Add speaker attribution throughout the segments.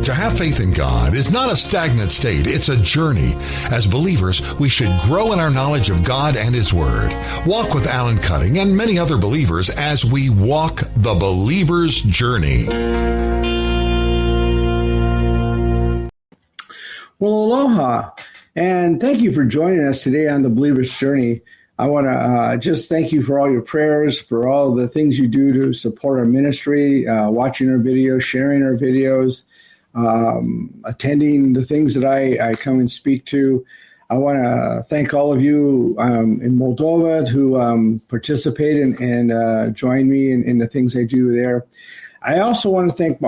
Speaker 1: To have faith in God is not a stagnant state, it's a journey. As believers, we should grow in our knowledge of God and His Word. Walk with Alan Cutting and many other believers as we walk the believer's journey.
Speaker 2: Well, aloha, and thank you for joining us today on the believer's journey. I want to just thank you for all your prayers, for all the things you do to support our ministry, watching our videos, sharing our videos, attending the things that I come and speak to. I want to thank all of you in Moldova who participate and join me in the things I do there. I also want to thank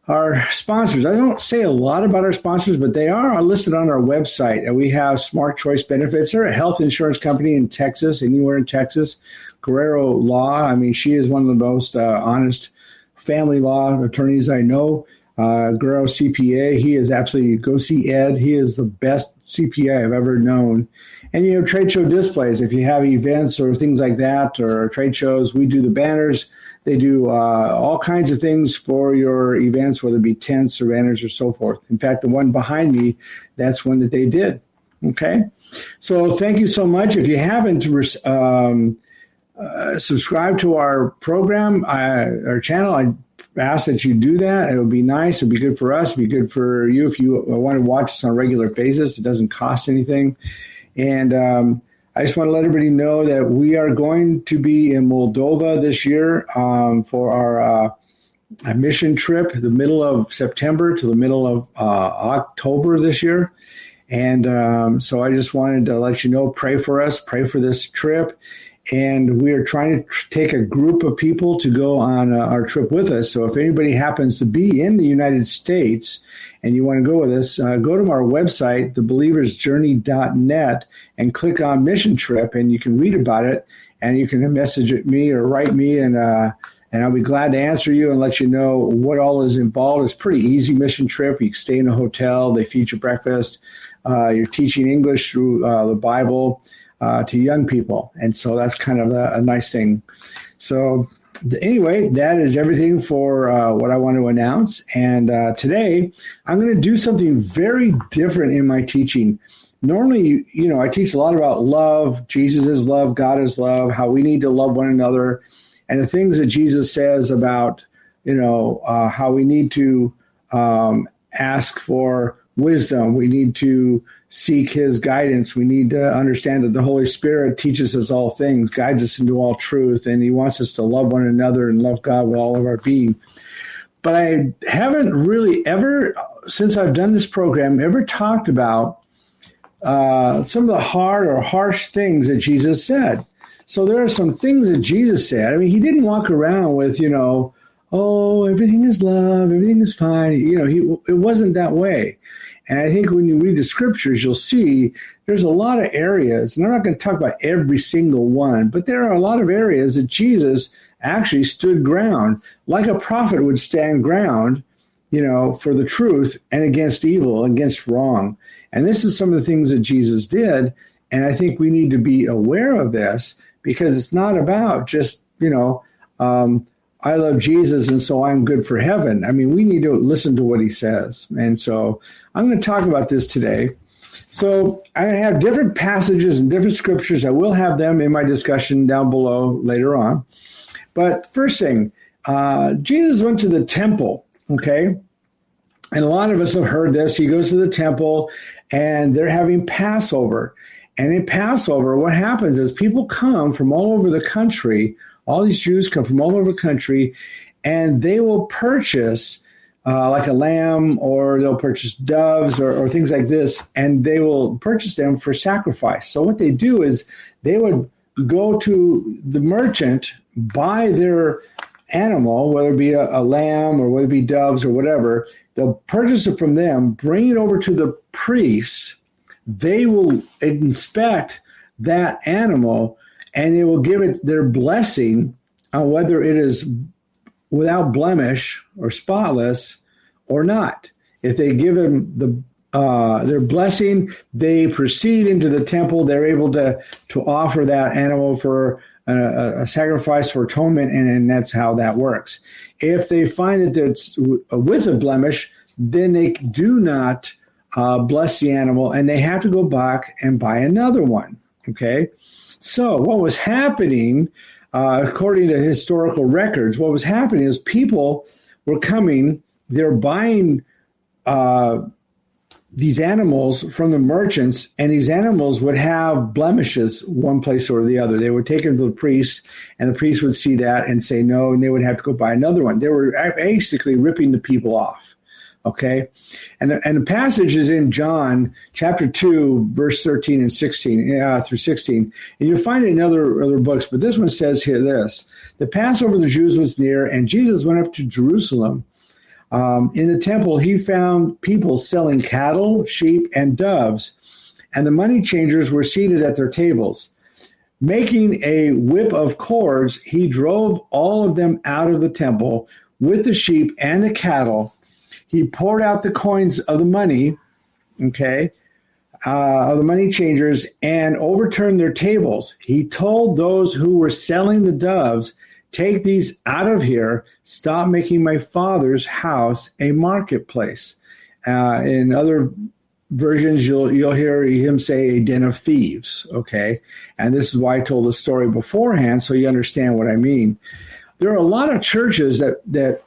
Speaker 2: our sponsors. I don't say a lot about our sponsors, but they are listed on our website. And we have Smart Choice Benefits. They're a health insurance company in Texas, anywhere in Texas. Guerrero Law. I mean, she is one of the most honest family law attorneys I know. Guerrero CPA. He is absolutely, go see Ed. He is the best CPA I've ever known. And you have trade show displays. If you have events or things like that or trade shows, we do the banners. They do all kinds of things for your events, whether it be tents or banners or so forth. In fact, the one behind me, that's one that they did. Okay? So thank you so much. If you haven't subscribed to our program, our channel, I ask that you do that. It would be nice. It would be good for us. It would be good for you if you want to watch us on a regular basis. It doesn't cost anything. And I just want to let everybody know that we are going to be in Moldova this year for our mission trip, the middle of September to the middle of October this year. And so I just wanted to let you know, pray for us, pray for this trip. And we are trying to take a group of people to go on our trip with us. So if anybody happens to be in the United States and you want to go with us, go to our website, thebelieversjourney.net, and click on Mission Trip, and you can read about it, and you can message me or write me, and I'll be glad to answer you and let you know what all is involved. It's a pretty easy mission trip. You can stay in a hotel. They feed you breakfast. You're teaching English through the Bible to young people. And so that's kind of a nice thing. So anyway, that is everything for what I want to announce. And today I'm going to do something very different in my teaching. Normally, I teach a lot about love. Jesus is love. God is love, how we need to love one another, and the things that Jesus says about, how we need to ask for wisdom. We need to seek His guidance. We need to understand that the Holy Spirit teaches us all things, guides us into all truth, and He wants us to love one another and love God with all of our being. But I haven't really ever, since I've done this program, ever talked about some of the hard or harsh things that Jesus said. So there are some things that Jesus said. I mean, He didn't walk around with, oh, everything is love, everything is fine. It wasn't that way. And I think when you read the scriptures, you'll see there's a lot of areas, and I'm not going to talk about every single one, but there are a lot of areas that Jesus actually stood ground, like a prophet would stand ground, for the truth and against evil, against wrong. And this is some of the things that Jesus did. And I think we need to be aware of this, because it's not about just, I love Jesus, and so I'm good for heaven. I mean, we need to listen to what He says. And so I'm going to talk about this today. So I have different passages and different scriptures. I will have them in my discussion down below later on. But first thing, Jesus went to the temple, okay? And a lot of us have heard this. He goes to the temple, and they're having Passover. And in Passover, what happens is people come from all over the country. All these Jews come from all over the country, and they will purchase like a lamb, or they'll purchase doves or things like this, and they will purchase them for sacrifice. So what they do is they would go to the merchant, buy their animal, whether it be a lamb or whether it be doves or whatever. They'll purchase it from them, bring it over to the priests. They will inspect that animal, and they will give it their blessing on whether it is without blemish or spotless or not. If they give them their blessing, they proceed into the temple. They're able to offer that animal for a sacrifice for atonement, and that's how that works. If they find that it's with a blemish, then they do not bless the animal, and they have to go back and buy another one. Okay? So what was happening, according to historical records, what was happening is people were coming, they're buying these animals from the merchants, and these animals would have blemishes one place or the other. They would take them to the priest, and the priest would see that and say no, and they would have to go buy another one. They were basically ripping the people off. Okay? And the passage is in John chapter 2, verse 13 and 16 through 16. And you'll find it in other books, but this one says here this: the Passover of the Jews was near, and Jesus went up to Jerusalem. In the temple, he found people selling cattle, sheep, and doves, and the money changers were seated at their tables. Making a whip of cords, he drove all of them out of the temple with the sheep and the cattle. He poured out the coins of the money, of the money changers, and overturned their tables. He told those who were selling the doves, "Take these out of here. Stop making my Father's house a marketplace." In other versions, you'll hear him say a den of thieves, okay? And this is why I told the story beforehand, so you understand what I mean. There are a lot of churches that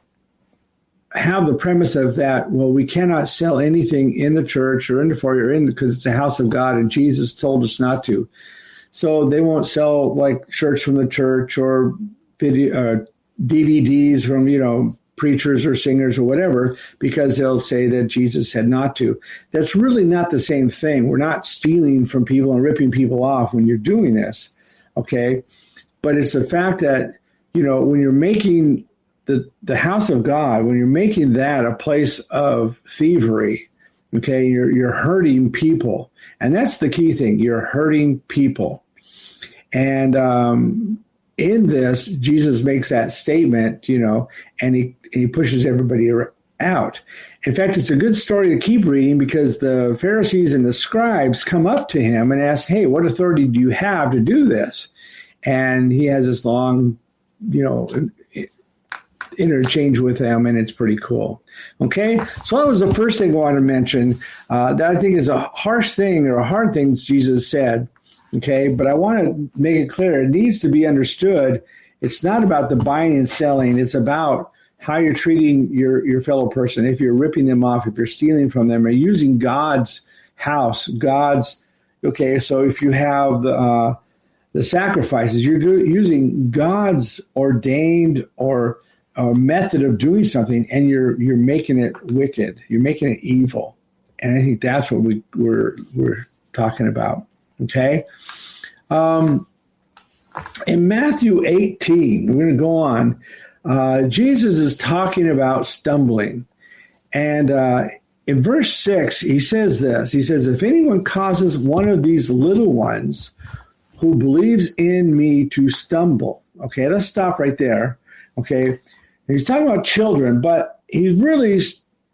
Speaker 2: have the premise of that, well, we cannot sell anything in the church or in the foyer because it's a house of God and Jesus told us not to. So they won't sell like shirts from the church or video, DVDs from, preachers or singers or whatever, because they'll say that Jesus said not to. That's really not the same thing. We're not stealing from people and ripping people off when you're doing this, okay? But it's the fact that, when you're making the house of God, when you're making that a place of thievery, okay, you're hurting people. And that's the key thing. You're hurting people. And in this, Jesus makes that statement, and he pushes everybody out. In fact, it's a good story to keep reading because the Pharisees and the scribes come up to him and ask, "Hey, what authority do you have to do this?" And he has this long, interchange with them, and it's pretty cool. Okay, so that was the first thing I wanted to mention that I think is a harsh thing or a hard thing Jesus said. Okay, but I want to make it clear. It needs to be understood. It's not about the buying and selling. It's about how you're treating your fellow person. If you're ripping them off, if you're stealing from them, or using God's house, okay, so if you have the sacrifices, you're using God's ordained or method of doing something, and you're making it wicked. You're making it evil. And I think that's what we're talking about. Okay. In Matthew 18, we're going to go on. Jesus is talking about stumbling. And in verse 6, he says this. He says, "If anyone causes one of these little ones who believes in me to stumble." Okay, let's stop right there. Okay. He's talking about children, but he's really,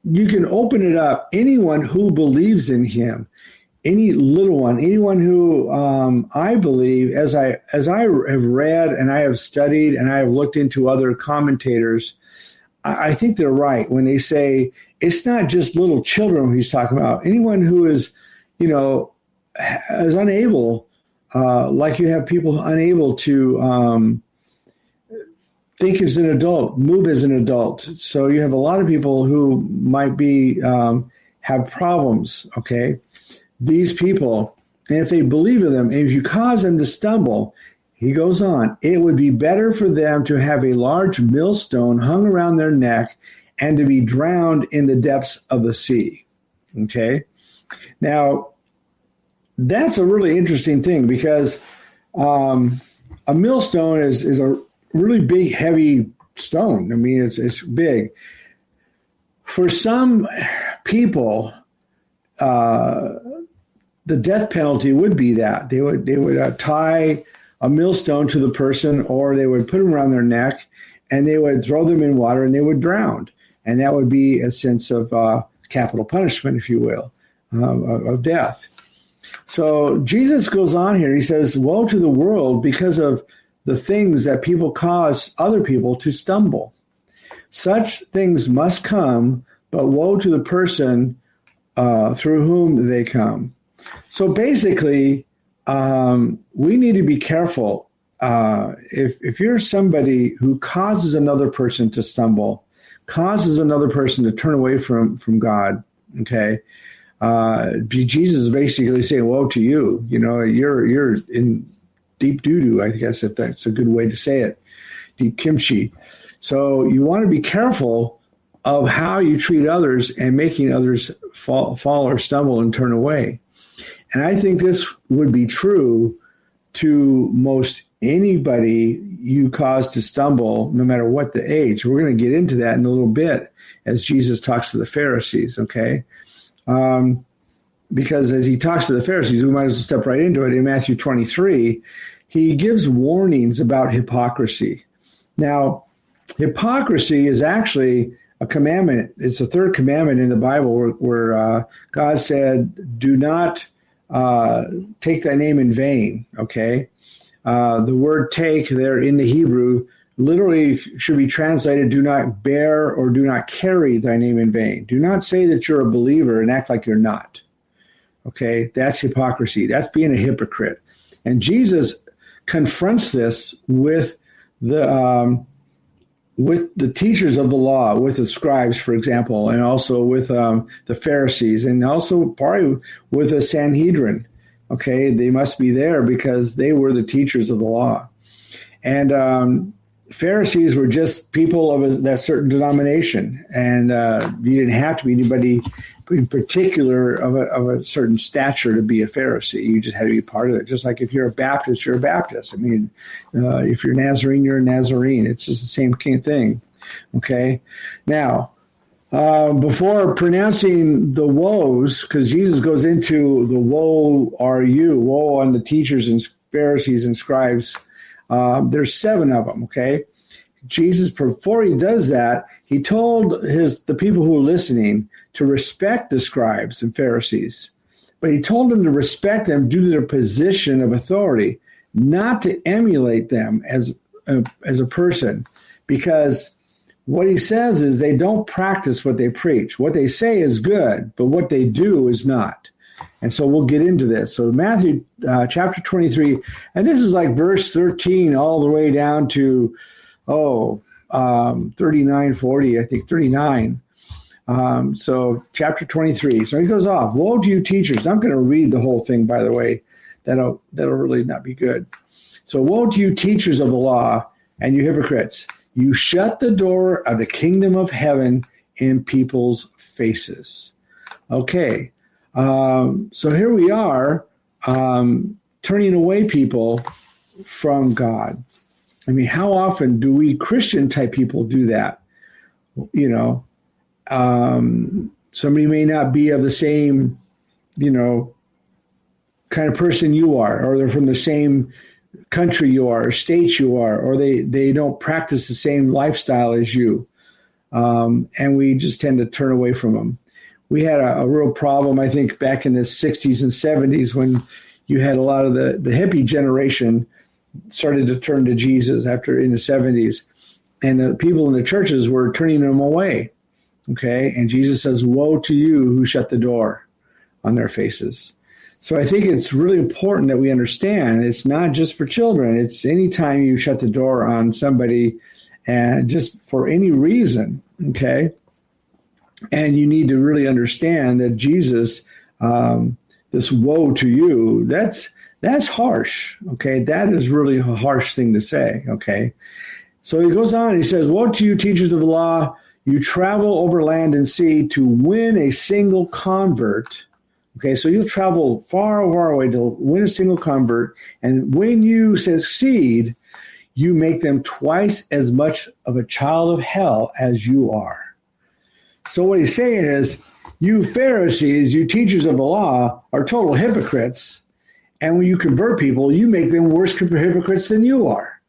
Speaker 2: you can open it up. Anyone who believes in him. Any little one, anyone who I believe, as I have read and I have studied and I have looked into other commentators, I think they're right when they say it's not just little children he's talking about. Anyone who is, is unable, like you have people unable to think as an adult, move as an adult. So you have a lot of people who might be have problems. Okay. These people, and if they believe in them, and if you cause them to stumble, he goes on, it would be better for them to have a large millstone hung around their neck and to be drowned in the depths of the sea. Okay? Now, that's a really interesting thing because a millstone is a really big, heavy stone. I mean, it's big. For some people, the death penalty would be that they would tie a millstone to the person, or they would put them around their neck and they would throw them in water and they would drown. And that would be a sense of capital punishment, if you will, of death. So Jesus goes on here. He says, "Woe to the world because of the things that people cause other people to stumble. Such things must come, but woe to the person through whom they come. So basically, we need to be careful. If you're somebody who causes another person to stumble, causes another person to turn away from God, okay, Jesus is basically saying, woe to you. You know, you're in deep doo-doo, I guess, if that's a good way to say it, deep kimchi. So you want to be careful of how you treat others and making others fall or stumble and turn away. And I think this would be true to most anybody you cause to stumble, no matter what the age. We're going to get into that in a little bit as Jesus talks to the Pharisees, okay? Because as he talks to the Pharisees, we might as well step right into it. In Matthew 23, he gives warnings about hypocrisy. Now, hypocrisy is actually a commandment. It's the third commandment in the Bible where God said, do not take thy name in vain, okay? The word take there in the Hebrew literally should be translated, do not bear or do not carry thy name in vain. Do not say that you're a believer and act like you're not, okay? That's hypocrisy. That's being a hypocrite. And Jesus confronts this with the teachers of the law, with the scribes, for example, and also with the Pharisees, and also probably with the Sanhedrin. Okay, they must be there because they were the teachers of the law. And Pharisees were just people of that certain denomination, and you didn't have to be anybody in particular of a certain stature to be a Pharisee. You just had to be part of it. Just like if you're a Baptist, you're a Baptist. I mean, if you're Nazarene, you're a Nazarene. It's just the same kind of thing. Okay? Now, before pronouncing the woes, because Jesus goes into the woe are you, woe on the teachers and Pharisees and scribes, there's 7 of them, okay? Jesus, before he does that, he told the people who were listening to respect the scribes and Pharisees. But he told them to respect them due to their position of authority, not to emulate them as a person. Because what he says is they don't practice what they preach. What they say is good, but what they do is not. And so we'll get into this. So Matthew chapter 23, and this is like verse 13 all the way down to 39, 40, I think 39. So chapter 23. So he goes off. Woe to you teachers. I'm going to read the whole thing, by the way. That'll really not be good. So woe to you teachers of the law and you hypocrites. You shut the door of the kingdom of heaven in people's faces. Okay. So here we are turning away people from God. I mean, how often do we Christian type people do that? You know, somebody may not be of the same, kind of person you are, or they're from the same country you are, or state you are, or they don't practice the same lifestyle as you. And we just tend to turn away from them. We had a real problem, I think, back in the 60s and 70s when you had a lot of the hippie generation started to turn to Jesus after in the 70s. And the people in the churches were turning them away. Okay. And Jesus says, woe to you who shut the door on their faces. So I think it's really important that we understand it's not just for children. It's anytime you shut the door on somebody and just for any reason. Okay. And you need to really understand that Jesus, this woe to you, that's harsh. Okay. That is really a harsh thing to say. Okay. So he goes on, he says, woe to you teachers of the law, you travel over land and sea to win a single convert. Okay, so you'll travel far, far away to win a single convert. And when you succeed, you make them twice as much of a child of hell as you are. So what he's saying is, you Pharisees, you teachers of the law, are total hypocrites. And when you convert people, you make them worse hypocrites than you are.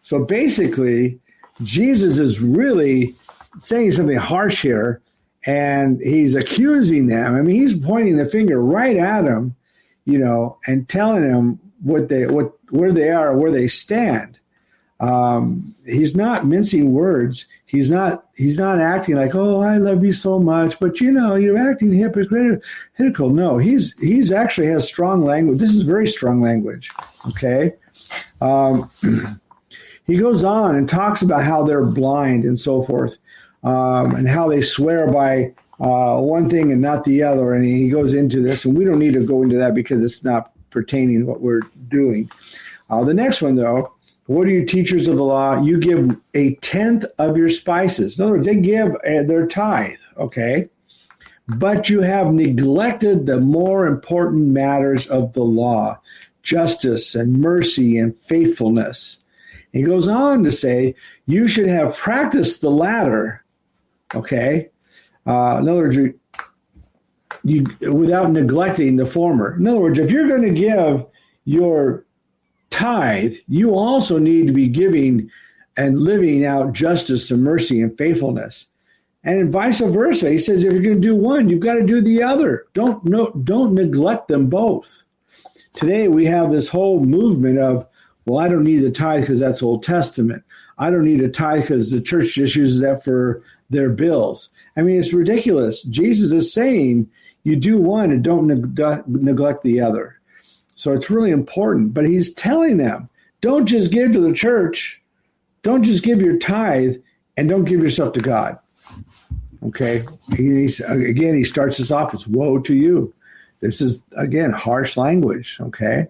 Speaker 2: So basically, Jesus is really saying something harsh here. And he's accusing them. I mean, he's pointing the finger right at them, and telling them where they are, where they stand. He's not mincing words. He's not acting like, oh, I love you so much, but you're acting hypocritical. No, he's actually has strong language. This is very strong language. Okay. He goes on and talks about how they're blind and so forth, and how they swear by one thing and not the other. And he goes into this, and we don't need to go into that because it's not pertaining to what we're doing. The next one, though, what are you teachers of the law? You give a tenth of your spices. In other words, they give their tithe, okay? But you have neglected the more important matters of the law, justice and mercy and faithfulness. He goes on to say, you should have practiced the latter, okay? In other words, you without neglecting the former. In other words, if you're going to give your tithe, you also need to be giving and living out justice and mercy and faithfulness. And vice versa. He says, if you're going to do one, you've got to do the other. Don't neglect them both. Today, we have this whole movement of, well, I don't need the tithe because that's Old Testament. I don't need a tithe because the church just uses that for their bills. I mean, it's ridiculous. Jesus is saying you do one and don't neglect the other. So it's really important. But he's telling them, don't just give to the church. Don't just give your tithe and don't give yourself to God. Okay? He starts us off as woe to you. This is, again, harsh language. Okay?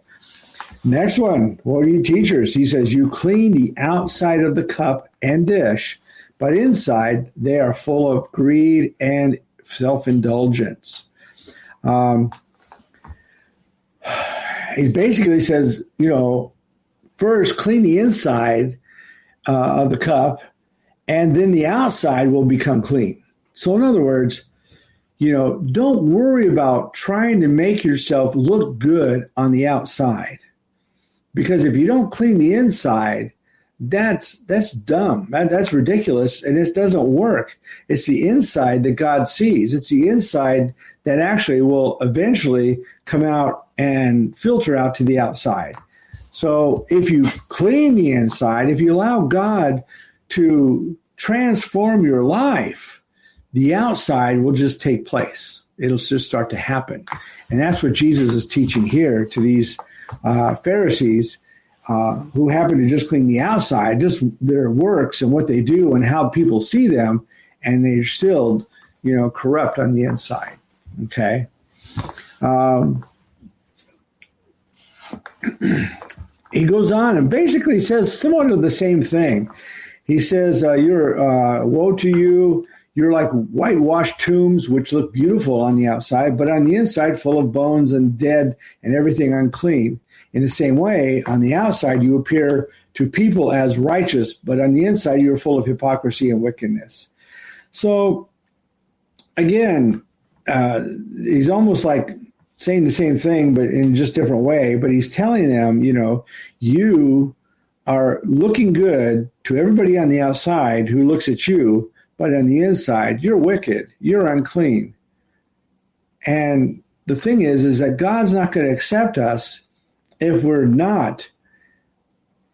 Speaker 2: Next one, what are you teachers? He says, you clean the outside of the cup and dish, but inside they are full of greed and self-indulgence. He basically says, first clean the inside of the cup, and then the outside will become clean. So in other words, don't worry about trying to make yourself look good on the outside. Because if you don't clean the inside, that's dumb. That's ridiculous, and it doesn't work. It's the inside that God sees. It's the inside that actually will eventually come out and filter out to the outside. So if you clean the inside, if you allow God to transform your life, the outside will just take place. It'll just start to happen. And that's what Jesus is teaching here to these Pharisees who happen to just clean the outside, just their works and what they do and how people see them, and they're still, corrupt on the inside. Okay. He goes on and basically says somewhat of the same thing. He says, you're woe to you. You're like whitewashed tombs, which look beautiful on the outside, but on the inside full of bones and dead and everything unclean. In the same way, on the outside, you appear to people as righteous, but on the inside, you're full of hypocrisy and wickedness. So, again, he's almost like saying the same thing, but in just a different way. But he's telling them, you are looking good to everybody on the outside who looks at you, but on the inside, you're wicked, you're unclean. And the thing is that God's not going to accept us if we're not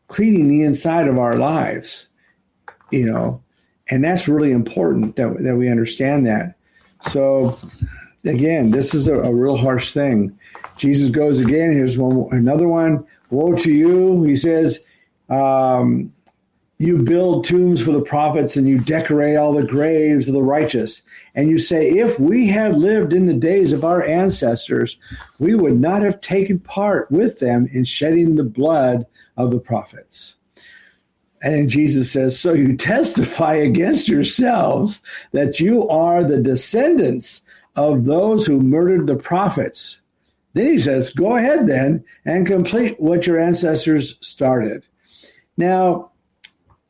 Speaker 2: cleaning the inside of our lives, and that's really important that we understand that. So, again, this is a real harsh thing. Jesus goes again. Here's another one. Woe to you. He says, you build tombs for the prophets and you decorate all the graves of the righteous. And you say, if we had lived in the days of our ancestors, we would not have taken part with them in shedding the blood of the prophets. And Jesus says, so you testify against yourselves that you are the descendants of those who murdered the prophets. Then he says, go ahead then and complete what your ancestors started. Now,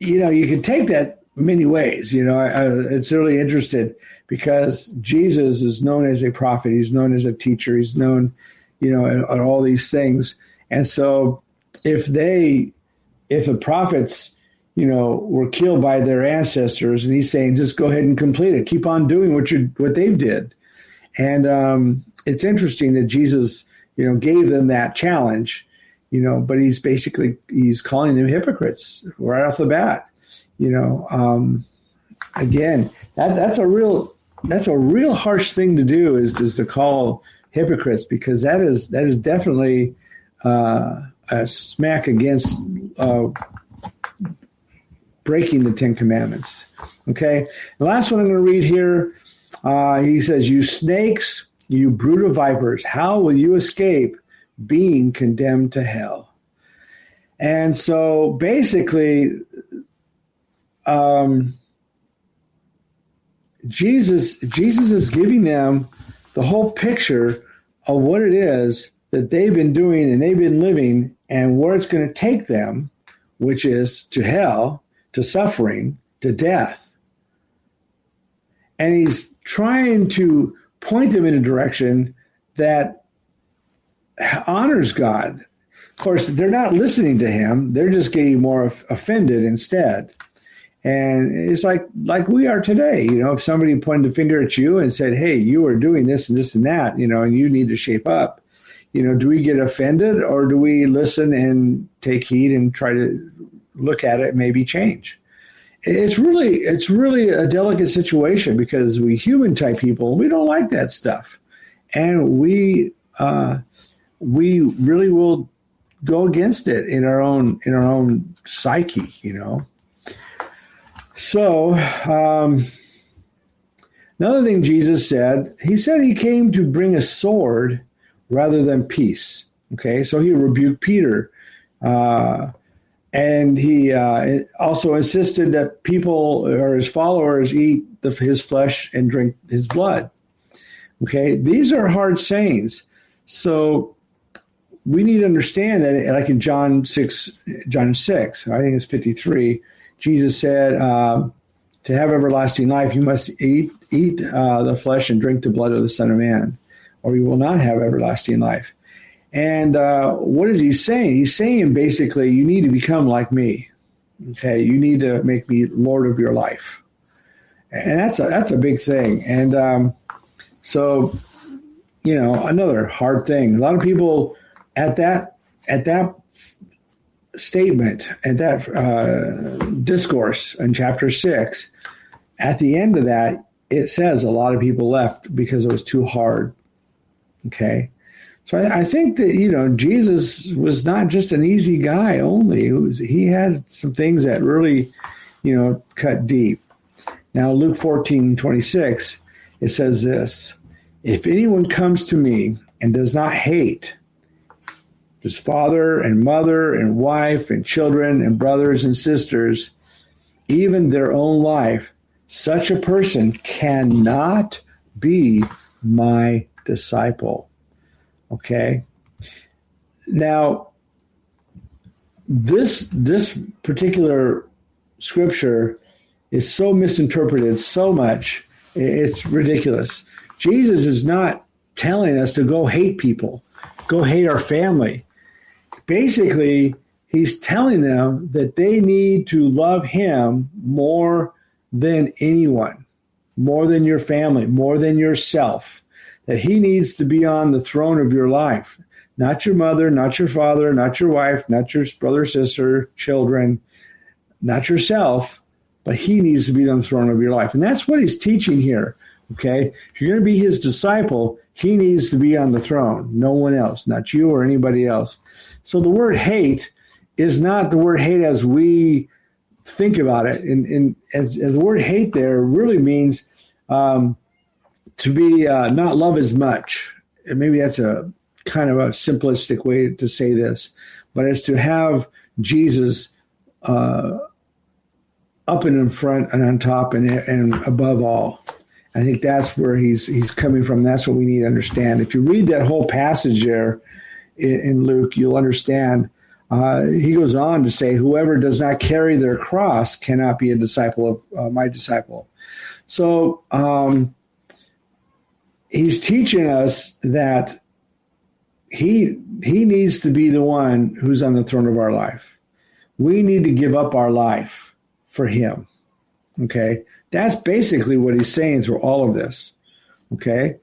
Speaker 2: you can take that many ways. It's really interesting because Jesus is known as a prophet. He's known as a teacher. He's known, on all these things. And so if the prophets, were killed by their ancestors, and he's saying, just go ahead and complete it. Keep on doing what they did. And it's interesting that Jesus, gave them that challenge. but he's calling them hypocrites right off the bat. Again, that's a real harsh thing to do is to call hypocrites, because that is definitely a smack against breaking the Ten Commandments. Okay, the last one I'm going to read here. He says, "You snakes, you brood of vipers, how will you escape being condemned to hell?" And so basically, Jesus is giving them the whole picture of what it is that they've been doing and they've been living, and where it's going to take them, which is to hell, to suffering, to death. And he's trying to point them in a direction that honors God. Of course, they're not listening to him. They're just getting more offended instead. And it's like we are today. If somebody pointed a finger at you and said, "Hey, you are doing this and this and that, and you need to shape up," do we get offended, or do we listen and take heed and try to look at it and maybe change? It's really a delicate situation, because we human type people, we don't like that stuff, and we really will go against it in our own psyche, So another thing Jesus said, he said he came to bring a sword rather than peace. Okay, so he rebuked Peter. And he also insisted that people or his followers eat his flesh and drink his blood. Okay, these are hard sayings. So we need to understand that, like in John 6, I think it's 53, Jesus said, to have everlasting life, you must eat the flesh and drink the blood of the Son of Man, or you will not have everlasting life. And what is he saying? He's saying basically, you need to become like me. Okay, you need to make me Lord of your life, and that's a big thing. And so, another hard thing. A lot of people at that statement, at that discourse in chapter 6, at the end of that, it says a lot of people left because it was too hard. Okay. So I think that, Jesus was not just an easy guy only. He had some things that really, cut deep. Now, Luke 14:26, it says this: "If anyone comes to me and does not hate his father and mother and wife and children and brothers and sisters, even their own life, such a person cannot be my disciple." Okay. Now, this particular scripture is so misinterpreted so much, it's ridiculous. Jesus is not telling us to go hate people, go hate our family. Basically, he's telling them that they need to love him more than anyone, more than your family, more than yourself. That he needs to be on the throne of your life, not your mother, not your father, not your wife, not your brother, sister, children, not yourself, but he needs to be on the throne of your life. And that's what he's teaching here, okay? If you're going to be his disciple, he needs to be on the throne, no one else, not you or anybody else. So the word hate is not the word hate as we think about it. And as the word hate there really means to be not love as much. And maybe that's a kind of a simplistic way to say this, but it's to have Jesus up and in front and on top and above all. I think that's where he's coming from. That's what we need to understand. If you read that whole passage there in Luke, you'll understand. He goes on to say, "Whoever does not carry their cross cannot be a disciple of my disciple." So he's teaching us that he needs to be the one who's on the throne of our life. We need to give up our life for him. Okay? That's basically what he's saying through all of this. Okay?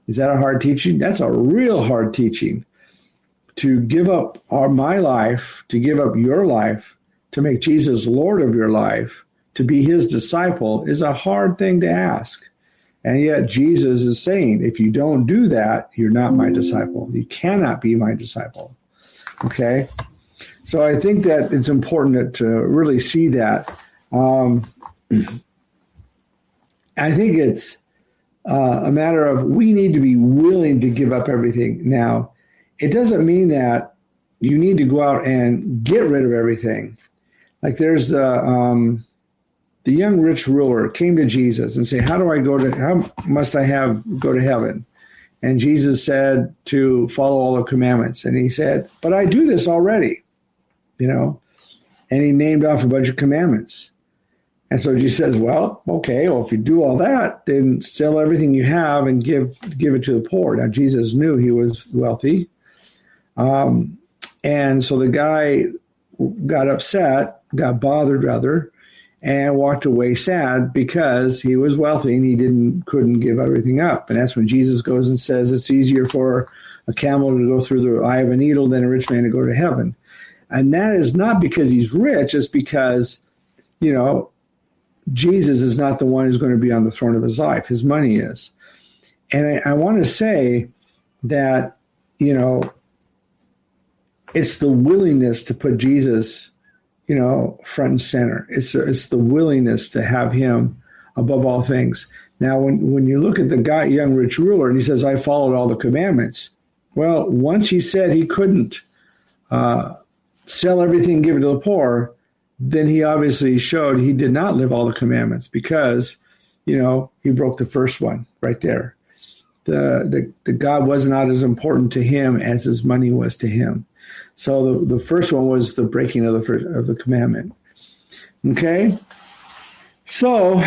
Speaker 2: Is that a hard teaching? That's a real hard teaching. to give up my life, to give up your life, to make Jesus Lord of your life, to be his disciple is a hard thing to ask. And yet Jesus is saying, if you don't do that, you're not my disciple. You cannot be my disciple. Okay? So I think that it's important to really see that. I think it's a matter of we need to be willing to give up everything. Now, it doesn't mean that you need to go out and get rid of everything. Like there's the young rich ruler came to Jesus and said, how must I go to heaven? And Jesus said to follow all the commandments. And he said, but I do this already, and he named off a bunch of commandments. And so Jesus says, well, okay, if you do all that, then sell everything you have and give it to the poor. Now, Jesus knew he was wealthy. And so the guy got upset, got bothered rather, and walked away sad because he was wealthy and he couldn't give everything up. And that's when Jesus goes and says it's easier for a camel to go through the eye of a needle than a rich man to go to heaven. And that is not because he's rich, it's because, Jesus is not the one who's going to be on the throne of his life. His money is. And I want to say that, it's the willingness to put Jesus, front and center. It's the willingness to have him above all things. Now, when you look at the guy, young rich ruler, and he says, I followed all the commandments. Well, once he said he couldn't sell everything and give it to the poor, then he obviously showed he did not live all the commandments because, he broke the first one right there. The God was not as important to him as his money was to him. So the first one was the breaking of the commandment. Okay? So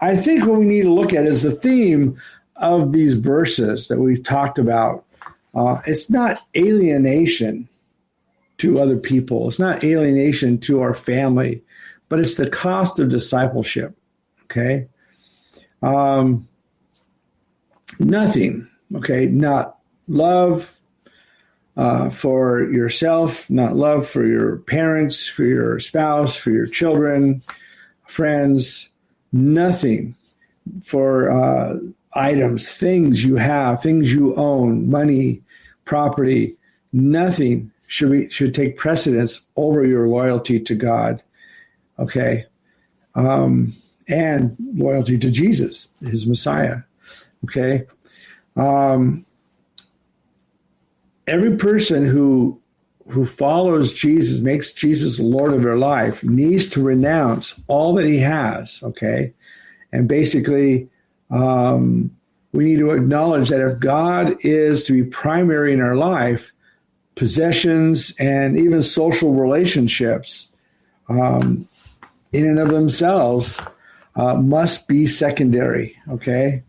Speaker 2: I think what we need to look at is the theme of these verses that we've talked about. It's not alienation to other people. It's not alienation to our family, but it's the cost of discipleship. Okay? Nothing. Okay? Not love for yourself, not love for your parents, for your spouse, for your children, friends, nothing for items, things you have, things you own, money, property, nothing should take precedence over your loyalty to God, okay, and loyalty to Jesus, his Messiah, okay. Every person who follows Jesus, makes Jesus Lord of their life, needs to renounce all that he has, okay, and basically we need to acknowledge that if God is to be primary in our life, possessions and even social relationships in and of themselves must be secondary, okay?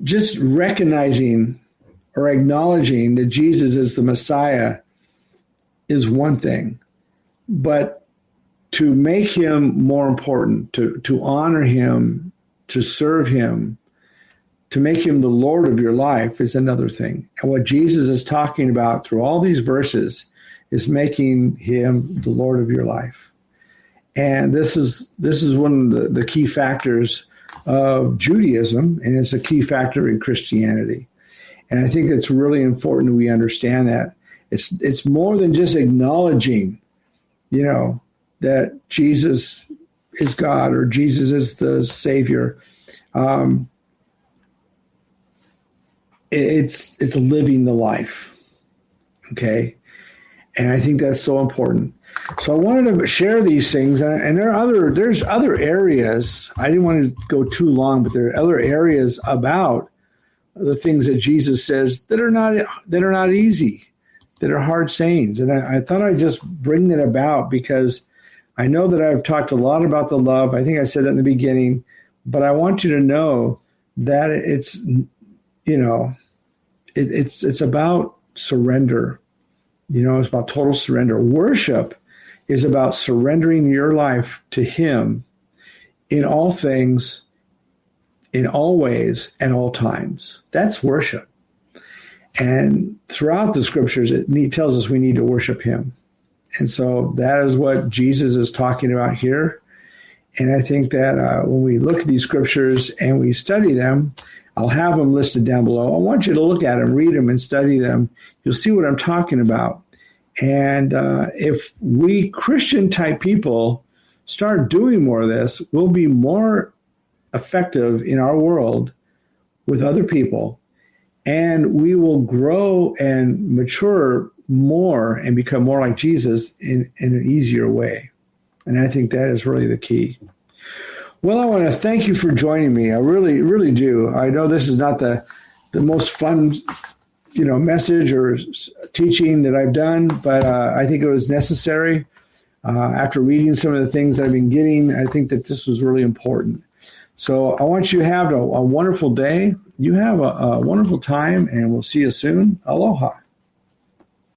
Speaker 2: Just recognizing or acknowledging that Jesus is the Messiah is one thing, but to make him more important, to honor him, to serve him, to make him the Lord of your life is another thing. And what Jesus is talking about through all these verses is making him the Lord of your life. And this is one of the key factors of Judaism, and it's a key factor in Christianity. And I think it's really important we understand that. It's more than just acknowledging, that Jesus is God or Jesus is the Savior. It's living the life, okay? And I think that's so important. So I wanted to share these things, and there's other areas. I didn't want to go too long, but there are other areas about the things that Jesus says that are not easy, that are hard sayings. And I thought I'd just bring that about because I know that I've talked a lot about the love. I think I said that in the beginning, but I want you to know that it's it's about surrender. It's about total surrender. Worship is about surrendering your life to him in all things, in all ways, at all times. That's worship. And throughout the scriptures, it tells us we need to worship him. And so that is what Jesus is talking about here. And I think that when we look at these scriptures and we study them, I'll have them listed down below. I want you to look at them, read them, and study them. You'll see what I'm talking about. And if we Christian-type people start doing more of this, we'll be more effective in our world with other people, and we will grow and mature more and become more like Jesus in an easier way. And I think that is really the key. Well, I want to thank you for joining me. I really, really do. I know this is not the most fun, message or teaching that I've done, but I think it was necessary. After reading some of the things I've been getting, I think that this was really important. So I want you to have a wonderful day. You have a wonderful time, and we'll see you soon. Aloha.